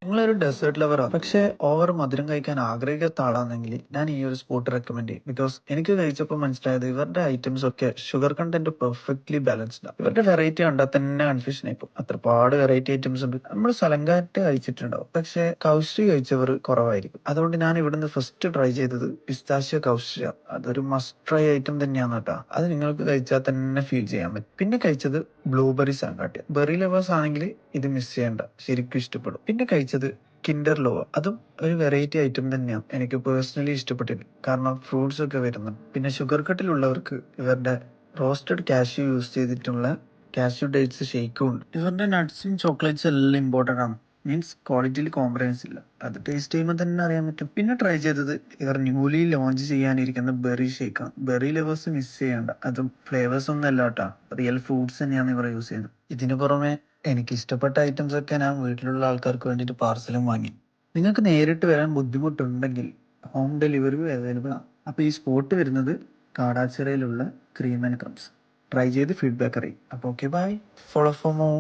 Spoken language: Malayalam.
നിങ്ങളൊരു ഡെസേർട്ട് ലവറാണ്, പക്ഷേ ഓവർ മധുരം കഴിക്കാൻ ആഗ്രഹിക്കാത്ത ആളാണെങ്കിൽ ഞാൻ ഈ ഒരു സ്പോട്ട് റെക്കമെൻഡ് ചെയ്യും. ബിക്കോസ് എനിക്ക് കഴിച്ചപ്പോൾ മനസ്സിലായത് ഇവരുടെ ഐറ്റംസ് ഒക്കെ ഷുഗർ കണ്ടന്റ് പെർഫെക്റ്റ്ലി ബാലൻസ്ഡ് ആണ്. ഇവരുടെ വെറൈറ്റി കണ്ടാൽ തന്നെ കൺഫ്യൂഷൻ ആയിപ്പോ. അത്രപാട് വെറൈറ്റി ഐറ്റംസ് ഉണ്ട്. നമ്മൾ സലങ്കാറ്റ് കഴിച്ചിട്ടുണ്ടാവും, പക്ഷേ കൗശ്രീ കഴിച്ചവർ കുറവായിരിക്കും. അതുകൊണ്ട് ഞാൻ ഇവിടുന്ന് ഫസ്റ്റ് ട്രൈ ചെയ്തത് പിസ്താഷ്യോ കൗശ്രീ. അതൊരു മസ്റ്റ് ട്രൈ ഐറ്റം തന്നെയാണ് കേട്ടോ. അത് നിങ്ങൾക്ക് കഴിച്ചാൽ തന്നെ ഫീൽ ചെയ്യാൻ പറ്റും. പിന്നെ കഴിച്ചത് ബ്ലൂബെറി സാങ്കാട്ടി. ബെറി ലവേഴ്സ് ആണെങ്കിൽ ഇത് മിസ് ചെയ്യണ്ട, ശരിക്കും ഇഷ്ടപ്പെടും. പിന്നെ കഴിച്ചത് കിൻഡർ ലോവ. അതും ഒരു വെറൈറ്റി ഐറ്റം തന്നെയാണ്. എനിക്ക് പേഴ്സണലി ഇഷ്ടപ്പെട്ടില്ല, കാരണം ഫ്രൂട്ട്സ് ഒക്കെ വരുന്നുണ്ട്. പിന്നെ ഷുഗർ കട്ടിലുള്ളവർക്ക് ഇവരുടെ റോസ്റ്റഡ് കാഷ്യൂ യൂസ് ചെയ്തിട്ടുള്ള കാഷ്യൂ ഡേറ്റ്സ് ഷേക്കും ഉണ്ട്. ഇവരുടെ നട്ട്സും ചോക്ലേറ്റ്സും എല്ലാം ഇമ്പോർട്ടൻ്റ് ആണ്. മീൻസ് ക്വാളിറ്റിയിൽ കോംപ്രമൈസ് ഇല്ല. അത് ടേസ്റ്റ് ചെയ്യുമ്പോൾ തന്നെ അറിയാൻ പറ്റും. പിന്നെ ട്രൈ ചെയ്തത് ഇവർ ന്യൂലി ലോഞ്ച് ചെയ്യാനിരിക്കുന്ന ബെറി ഷേക്കാണ്. ബെറി ലവേഴ്സ് മിസ് ചെയ്യണ്ട. അതും ഫ്ലേവേഴ്സ് ഒന്നും അല്ല കേട്ടോ, റിയൽ ഫ്രൂട്ട്സ് തന്നെയാണ് ഇവർ യൂസ് ചെയ്യുന്നത്. ഇതിനു പുറമെ എനിക്ക് ഇഷ്ടപ്പെട്ട ഐറ്റംസ് ഒക്കെ ഞാൻ വീട്ടിലുള്ള ആൾക്കാർക്ക് വേണ്ടിയിട്ട് പാർസലും വാങ്ങി. നിങ്ങൾക്ക് നേരിട്ട് വരാൻ ബുദ്ധിമുട്ടുണ്ടെങ്കിൽ ഹോം ഡെലിവറി അവൈലബിൾ ആണ്. അപ്പോൾ ഈ സ്പോട്ട് വരുന്നത് കാടാച്ചിറയിലുള്ള ക്രീം ആൻഡ് ക്രംസ്. ട്രൈ ചെയ്ത് ഫീഡ്ബാക്ക് അറിയും. അപ്പോൾ okay, bye. Follow for more.